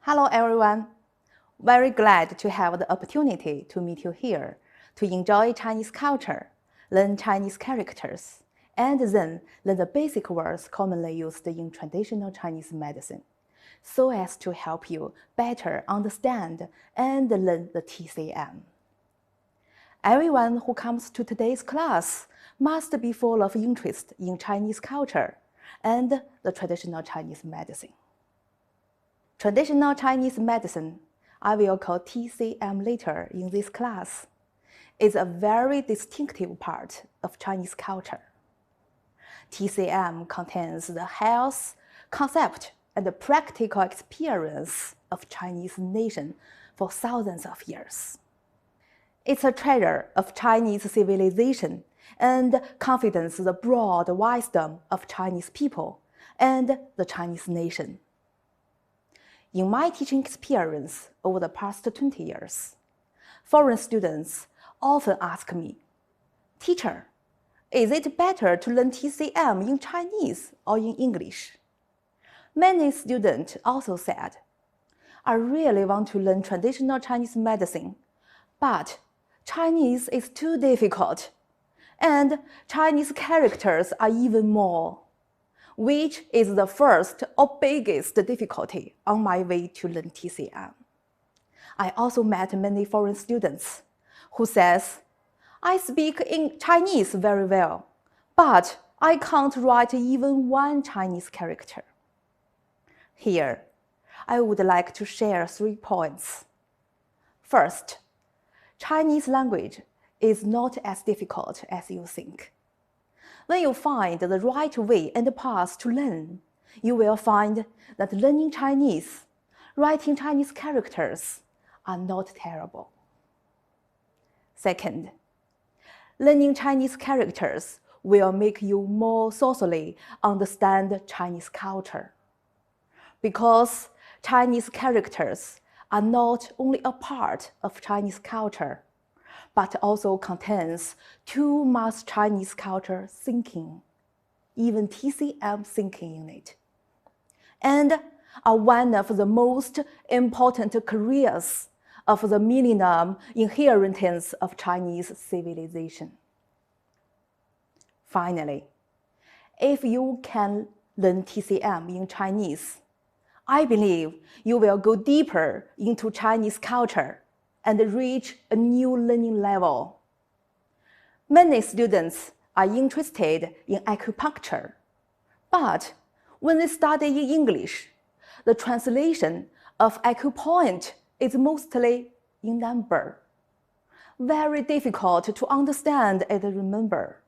Hello everyone. Very glad to have the opportunity to meet you here, to enjoy Chinese culture, learn Chinese characters, and then learn the basic words commonly used in traditional Chinese medicine, so as to help you better understand and learn the TCM. Everyone who comes to today's class must be full of interest in Chinese culture and the traditional Chinese medicine. Traditional Chinese medicine, I will call TCM later in this class, is a very distinctive part of Chinese culture. TCM contains the health concept and the practical experience of Chinese nation for thousands of years. It's a treasure of Chinese civilization and confidence the broad wisdom of Chinese people and the Chinese nation. In my teaching experience over the past 20 years, foreign students often ask me, "Teacher, is it better to learn TCM in Chinese or in English?" Many students also said, "I really want to learn traditional Chinese medicine, but Chinese is too difficult, and Chinese characters are even more. Which is the first or biggest difficulty on my way to learn TCM?" I also met many foreign students who says, "I speak in Chinese very well, but I can't write even one Chinese character." Here, I would like to share 3 points. First, Chinese language is not as difficult as you think. When you find the right way and path to learn, you will find that learning Chinese, writing Chinese characters are not terrible. Second, learning Chinese characters will make you more thoroughly understand Chinese culture. Because Chinese characters are not only a part of Chinese culture, but also contains too much Chinese culture thinking, even TCM thinking in it, and are one of the most important careers of the millennium inheritance of Chinese civilization. Finally, if you can learn TCM in Chinese, I believe you will go deeper into Chinese culture and reach a new learning level. Many students are interested in acupuncture, but when they study in English, the translation of acupoint is mostly in number. Very difficult to understand and remember.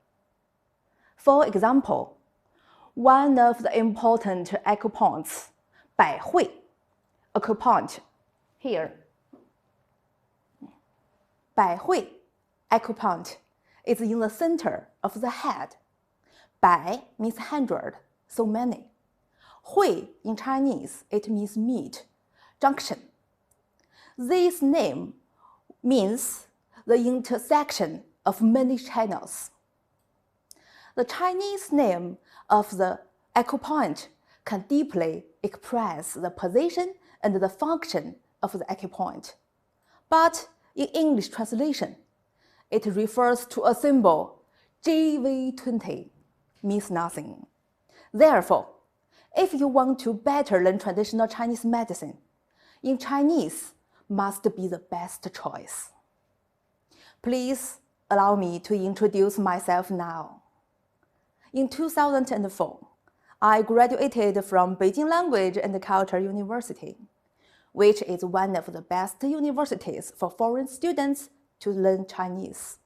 For example, one of the important acupoints, 百会 acupoint, here. 百会 acupoint is in the center of the head. 百 means 100, so many. 会 in Chinese, it means meet, junction. This name means the intersection of many channels. The Chinese name of the acupoint can deeply express the position and the function of the acupoint. But in English translation, it refers to a symbol, GV20, means nothing. Therefore, if you want to better learn traditional Chinese medicine, in Chinese must be the best choice. Please allow me to introduce myself now. In 2004, I graduated from Beijing Language and Culture University, which is one of the best universities for foreign students to learn Chinese,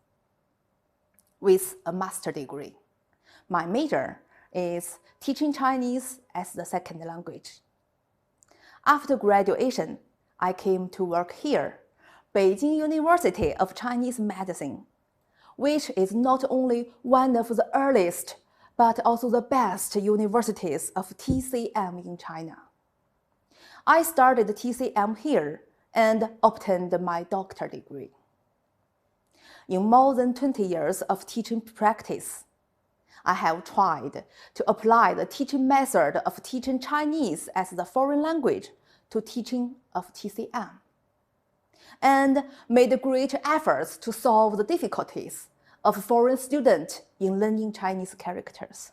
with a master's degree. My major is teaching Chinese as the second language. After graduation, I came to work here, Beijing University of Chinese Medicine, which is not only one of the earliest, but also the best universities of TCM in China. I started TCM here and obtained my doctorate degree. In more than 20 years of teaching practice, I have tried to apply the teaching method of teaching Chinese as the foreign language to teaching of TCM and made great efforts to solve the difficulties of foreign students in learning Chinese characters.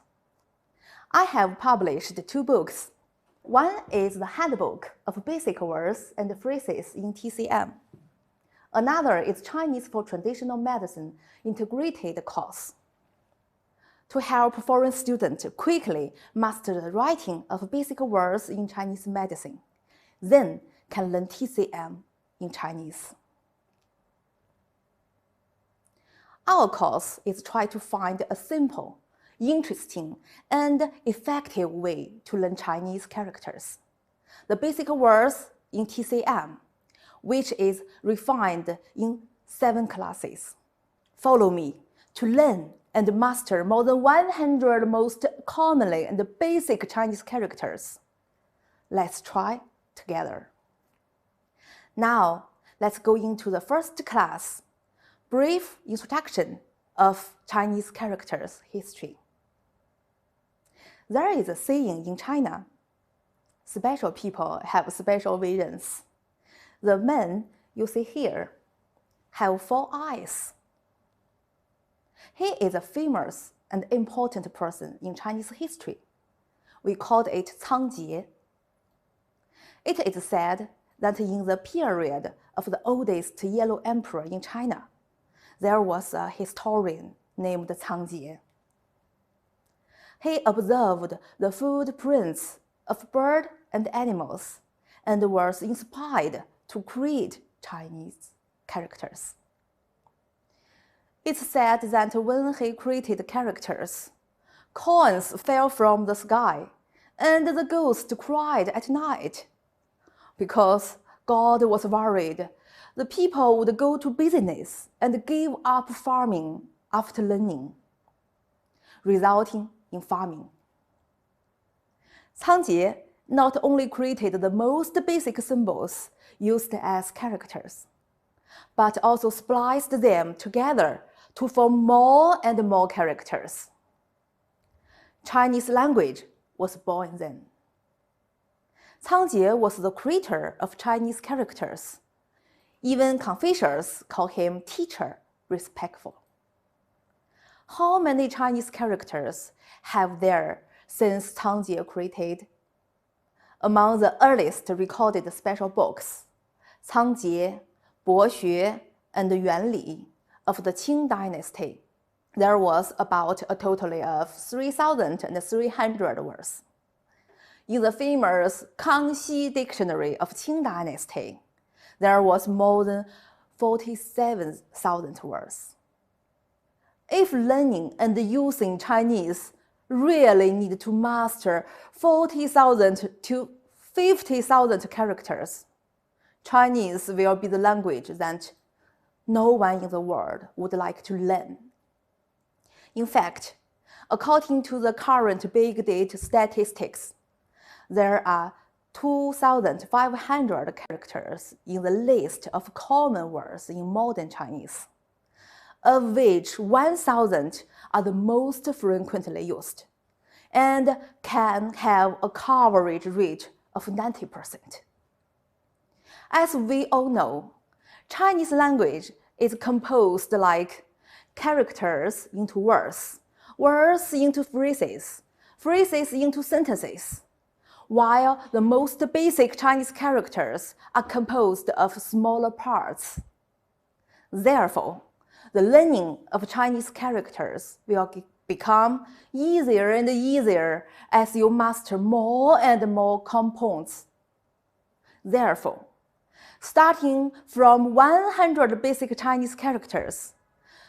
I have published 2 books. One is the Handbook of Basic Words and Phrases in TCM. Another is Chinese for Traditional Medicine Integrated Course, to help foreign students quickly master the writing of basic words in Chinese medicine, then can learn TCM in Chinese. Our course is try to find a simple, interesting, and effective way to learn Chinese characters. The basic words in TCM, which is refined in 7 classes. Follow me to learn and master more than 100 most commonly and basic Chinese characters. Let's try together. Now, let's go into the first class, brief introduction of Chinese characters history. There is a saying in China, special people have special visions. The men you see here have 4 eyes. He is a famous and important person in Chinese history. We called it Cangjie. It is said that in the period of the oldest Yellow Emperor in China, there was a historian named Cangjie. He observed the footprints of birds and animals and was inspired to create Chinese characters. It's said that when he created characters, coins fell from the sky and the ghost cried at night. Because God was worried, the people would go to business and give up farming after learning, resulting in famine. Cangjie not only created the most basic symbols used as characters, but also spliced them together to form more and more characters. Chinese language was born then. Cangjie was the creator of Chinese characters. Even Confucius called him teacher, respectful. How many Chinese characters have there since Cangjie created? Among the earliest recorded special books, Cangjie, Boxue, and Yuanli of the Qing dynasty, there was about a total of 3,300 words. In the famous Kangxi Dictionary of Qing dynasty, there was more than 47,000 words. If learning and using Chinese really need to master 40,000 to 50,000 characters, Chinese will be the language that no one in the world would like to learn. In fact, according to the current big data statistics, there are 2,500 characters in the list of common words in modern Chinese, of which 1,000 are the most frequently used and can have a coverage rate of 90%. As we all know, Chinese language is composed like characters into words, words into phrases, phrases into sentences, while the most basic Chinese characters are composed of smaller parts. Therefore, the learning of Chinese characters will become easier and easier as you master more and more compounds. Therefore, starting from 100 basic Chinese characters,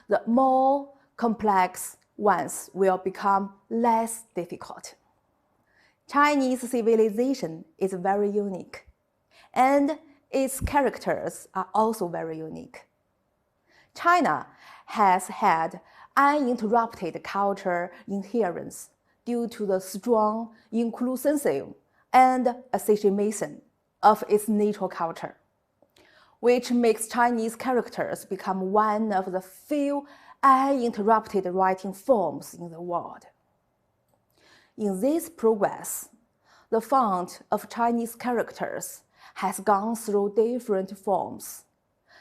the more complex ones will become less difficult. Chinese civilization is very unique, and its characters are also very unique. China has had uninterrupted culture inherence due to the strong inclusivism and assimilation of its natural culture, which makes Chinese characters become one of the few uninterrupted writing forms in the world. In this progress, the font of Chinese characters has gone through different forms,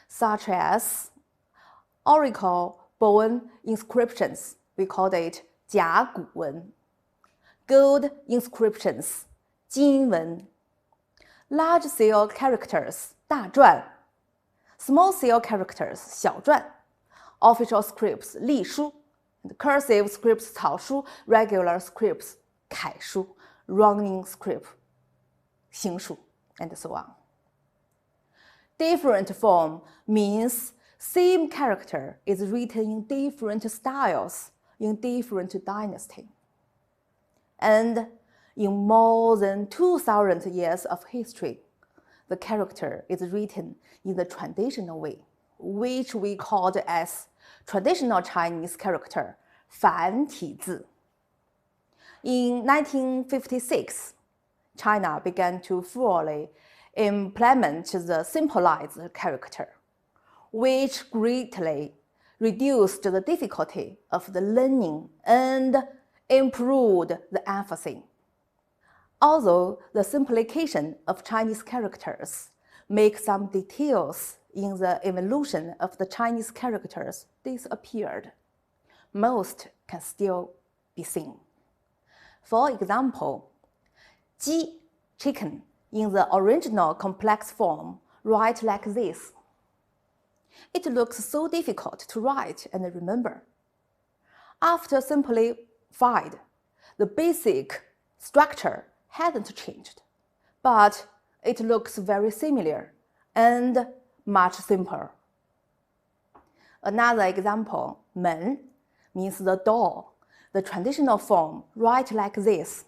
such as oracle bone inscriptions, we called it 甲骨文, gold inscriptions, 金文, large-scale characters, 大篆, small-scale characters, 小篆, official scripts, 隶书, and cursive scripts, 草书, regular scripts, 楷书, running script, 行书, and so on. Different form means same character is written in different styles in different dynasty. And in more than 2,000 years of history, the character is written in the traditional way, which we called as traditional Chinese character, 繁体字. In 1956, China began to fully implement the simplified character, which greatly reduced the difficulty of the learning and improved the emphasis. Although the simplification of Chinese characters makes some details in the evolution of the Chinese characters disappeared, most can still be seen. For example, 鸡, chicken, in the original complex form, write like this. It looks so difficult to write and remember. After simplified, the basic structure hasn't changed, but it looks very similar and much simpler. Another example, 门, means the door. The traditional form, write like this.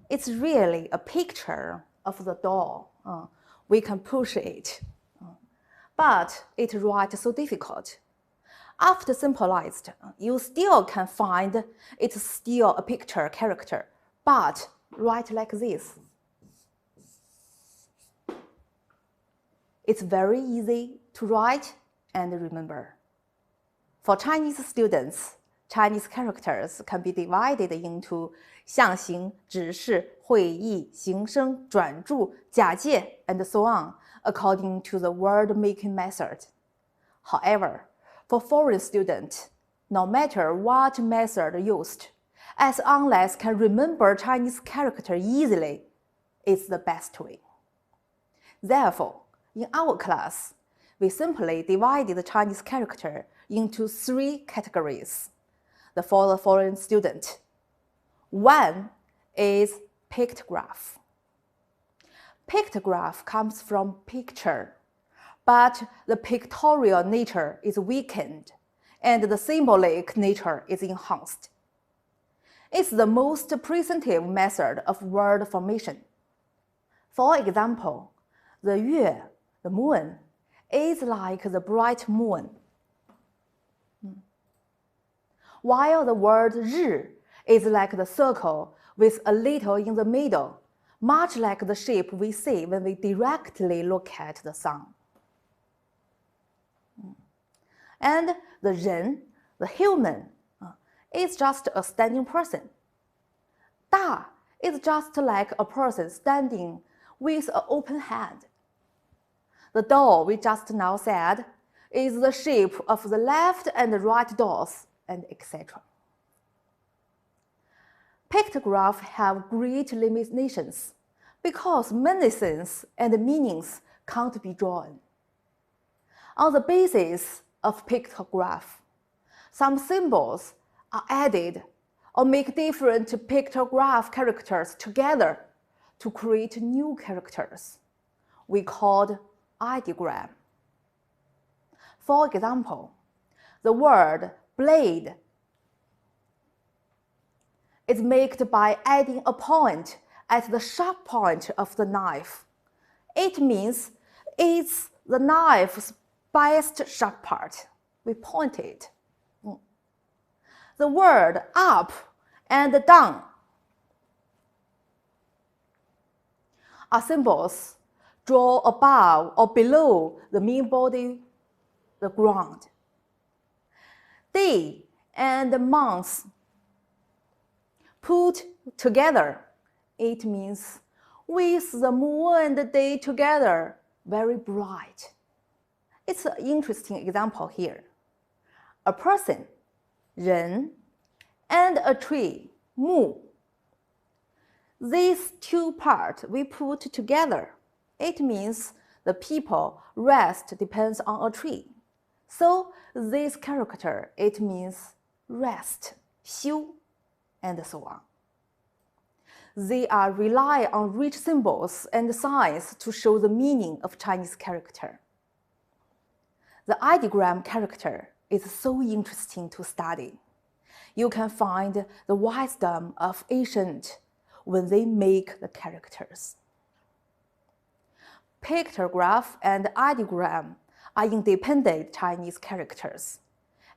It's really a picture of the door. We can push it, but it writes so difficult. After simplified, you still can find it's still a picture character, but write like this. It's very easy to write and remember. For Chinese students, Chinese characters can be divided into 象形, 指示, 会意, 形声, 转注, 假借, and so on, according to the word-making method. However, for foreign students, no matter what method used, as long as can remember Chinese character easily, it's the best way. Therefore, in our class, we simply divided the Chinese character into 3 categories. For the foreign student, 1 is pictograph. Pictograph comes from picture, but the pictorial nature is weakened and the symbolic nature is enhanced. It's the most presentative method of word formation. For example, the 月, the moon, is like the bright moon, while the word 日 is like the circle with a little in the middle, much like the shape we see when we directly look at the sun. And the 人, the human, is just a standing person. 大 is just like a person standing with an open hand. The door we just now said is the shape of the left and right doors, and etc. Pictographs have great limitations because many things and meanings can't be drawn. On the basis of pictograph, some symbols are added or make different pictograph characters together to create new characters we called ideogram. For example, the word blade is made by adding a point at the sharp point of the knife. It means it's the knife's best sharp part. We point it. The word up and down are symbols drawn above or below the main body, the ground. Day and months put together, it means with the moon and the day together, very bright. It's an interesting example here. A person, 人, and a tree, 木. These two parts we put together. It means the people rest depends on a tree. So this character, it means rest, 休, and so on. They are rely on rich symbols and signs to show the meaning of Chinese character. The ideogram character is so interesting to study. You can find the wisdom of ancient when they make the characters. Pictograph and ideogram are independent Chinese characters,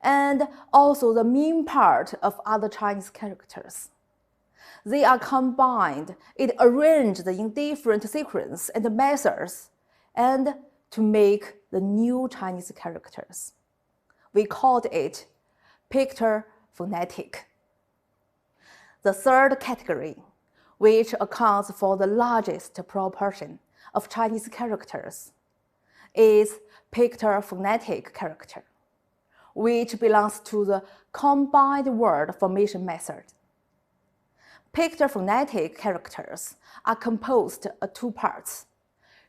and also the main part of other Chinese characters. They are combined, arranged in different sequences and methods, and to make the new Chinese characters. We called it picture phonetic. The third category, which accounts for the largest proportion of Chinese characters, is picture phonetic character, which belongs to the combined word formation method. Picture phonetic characters are composed of two parts: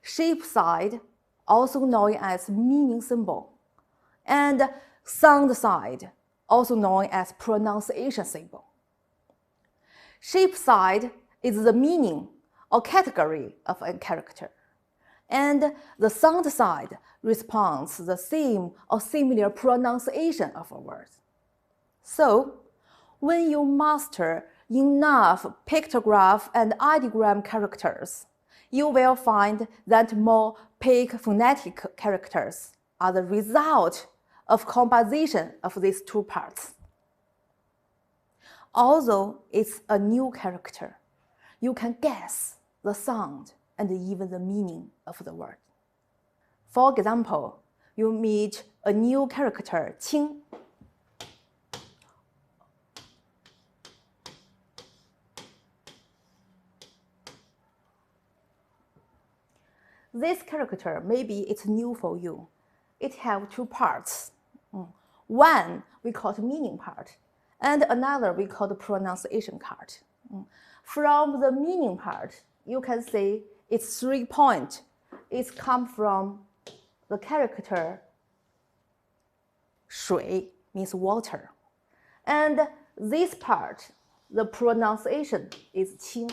shape side, also known as meaning symbol, and sound side, also known as pronunciation symbol. Shape side is the meaning or category of a character, and the sound side responds to the same or similar pronunciation of a word. So, when you master enough pictograph and ideogram characters, you will find that more pic phonetic characters are the result of combination of these two parts. Although it's a new character, you can guess the sound and even the meaning of the word. For example, you meet a new character, 清. This character, maybe it's new for you. It has two parts. One we call the meaning part, and another we call the pronunciation part. From the meaning part, you can see it's 3 points. It comes from the character 水 means water. And this part, the pronunciation is 清.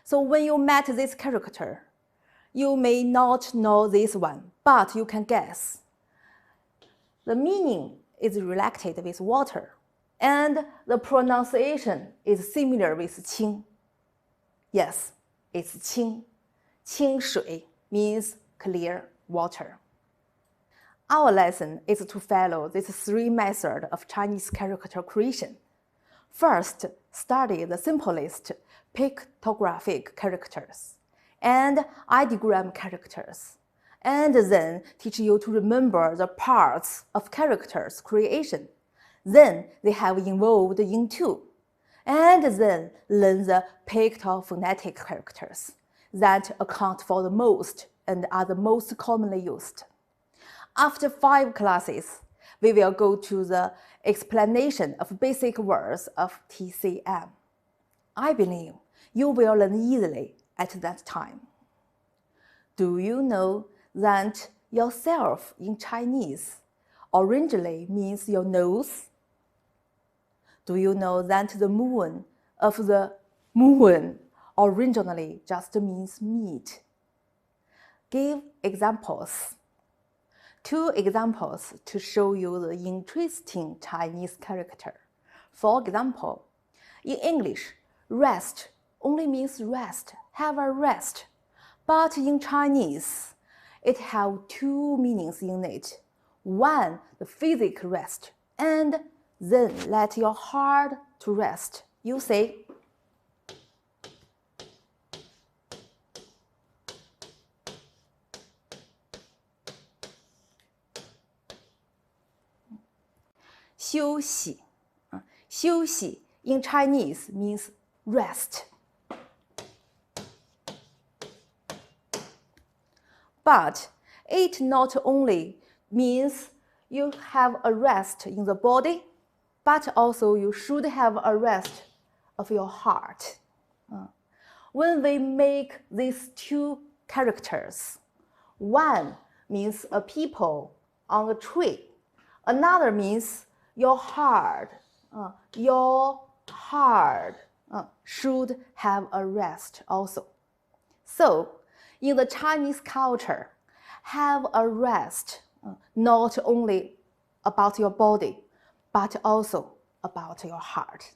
So when you met this character, you may not know this one, but you can guess. The meaning is related with water, and the pronunciation is similar with 清. Yes, it's 清. 清水 means clear water. Our lesson is to follow these 3 methods of Chinese character creation. First, study the simplest pictographic characters and ideogram characters, and then teach you to remember the parts of characters creation. Then they have evolved into, and then learn the pictophonetic characters that account for the most and are the most commonly used. After 5 classes, we will go to the explanation of basic words of TCM. I believe you will learn easily at that time. Do you know that yourself in Chinese originally means your nose? Do you know that the moon of the moon originally just means meat? Give examples. 2 examples to show you the interesting Chinese character. For example, in English, rest only means rest, have a rest. But in Chinese, it has 2 meanings in it. One, the physical rest, and then let your heart to rest. You say, 休息休息 in Chinese means rest. But it not only means you have a rest in the body, but also you should have a rest of your heart. When we make these two characters, one means a people on a tree, another means your heart. Your heart should have a rest also. So, in the Chinese culture, have a rest not only about your body, but also about your heart.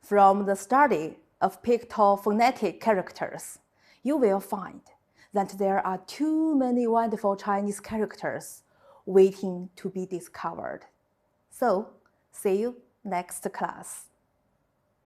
From the study of pictophonetic characters, you will find that there are too many wonderful Chinese characters waiting to be discovered. So, see you next class.